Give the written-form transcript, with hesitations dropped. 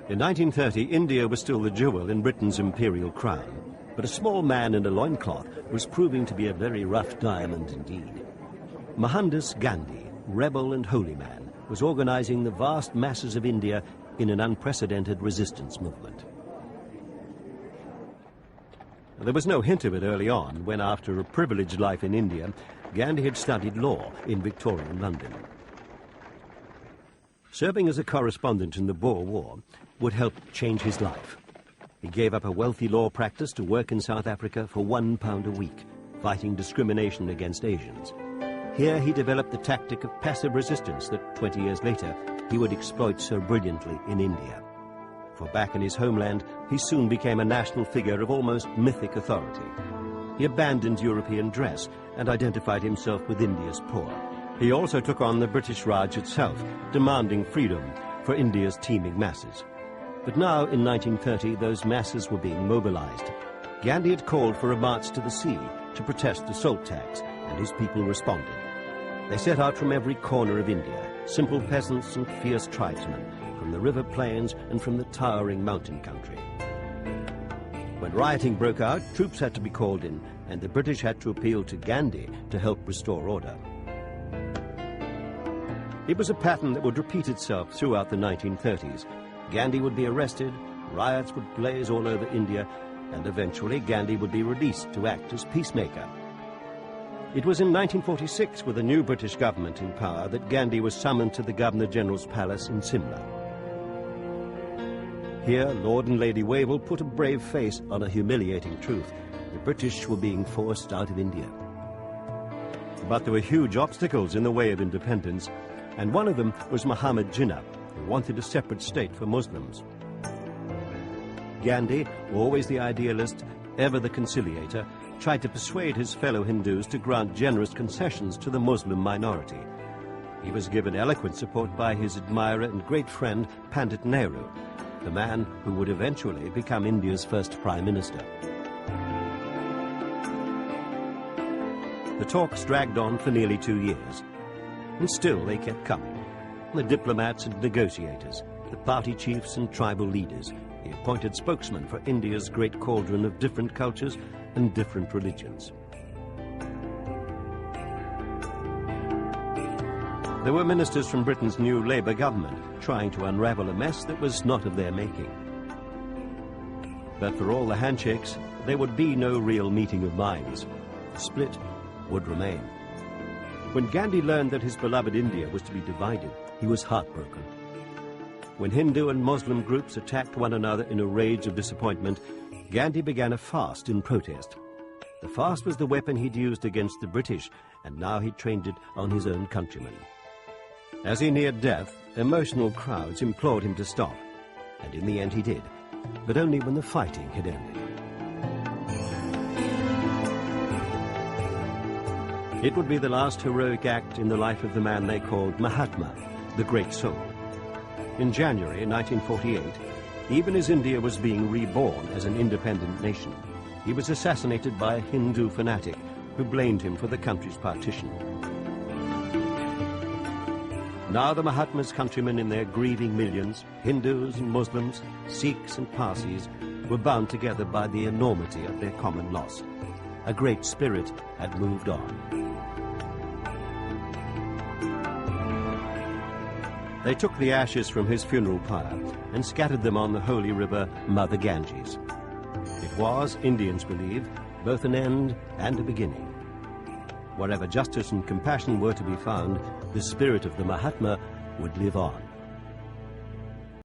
In 1930, India was still the jewel in Britain's imperial crown, but a small man in a loincloth was proving to be a very rough diamond indeed. Mohandas Gandhi, rebel and holy man, was organizing the vast masses of India in an unprecedented resistance movement. There was no hint of it early on when, after a privileged life in India, Gandhi had studied law in Victorian London. Serving as a correspondent in the Boer War would help change his life. He gave up a wealthy law practice to work in South Africa for £1 a week, fighting discrimination against Asians. Here he developed the tactic of passive resistance that 20 years later he would exploit so brilliantly in India. For back in his homeland, he soon became a national figure of almost mythic authority. He abandoned European dress and identified himself with India's poor. He also took on the British Raj itself, demanding freedom for India's teeming masses. But now, in 1930, those masses were being mobilized. Gandhi had called for a march to the sea to protest the salt tax, and his people responded. They set out from every corner of India, simple peasants and fierce tribesmen, from the river plains and from the towering mountain country. When rioting broke out, troops had to be called in, and the British had to appeal to Gandhi to help restore order. It was a pattern that would repeat itself throughout the 1930s. Gandhi would be arrested, riots would blaze all over India, and eventually Gandhi would be released to act as peacemaker. It was in 1946, with a new British government in power, that Gandhi was summoned to the Governor-General's palace in Simla. Here, Lord and Lady Wavell put a brave face on a humiliating truth. The British were being forced out of India. But there were huge obstacles in the way of independence, and one of them was Muhammad Jinnah, who wanted a separate state for Muslims. Gandhi, always the idealist, ever the conciliator, tried to persuade his fellow Hindus to grant generous concessions to the Muslim minority. He was given eloquent support by his admirer and great friend, Pandit Nehru, the man who would eventually become India's first Prime Minister. The talks dragged on for nearly 2 years, and still they kept coming. The diplomats and negotiators, the party chiefs and tribal leaders, the appointed spokesman for India's great cauldron of different cultures and different religions. There were ministers from Britain's new Labour government trying to unravel a mess that was not of their making. But for all the handshakes, there would be no real meeting of minds. The split would remain. When Gandhi learned that his beloved India was to be divided, he was heartbroken. When Hindu and Muslim groups attacked one another in a rage of disappointment, Gandhi began a fast in protest. The fast was the weapon he'd used against the British, and now he trained it on his own countrymen. As he neared death, emotional crowds implored him to stop, and in the end he did, but only when the fighting had ended. It would be the last heroic act in the life of the man they called Mahatma, the Great Soul. In January 1948, even as India was being reborn as an independent nation, he was assassinated by a Hindu fanatic who blamed him for the country's partition. Now the Mahatma's countrymen in their grieving millions, Hindus and Muslims, Sikhs and Parsis, were bound together by the enormity of their common loss. A great spirit had moved on. They took the ashes from his funeral pyre and scattered them on the holy river Mother Ganges. It was, Indians believe, both an end and a beginning. Wherever justice and compassion were to be found, the spirit of the Mahatma would live on.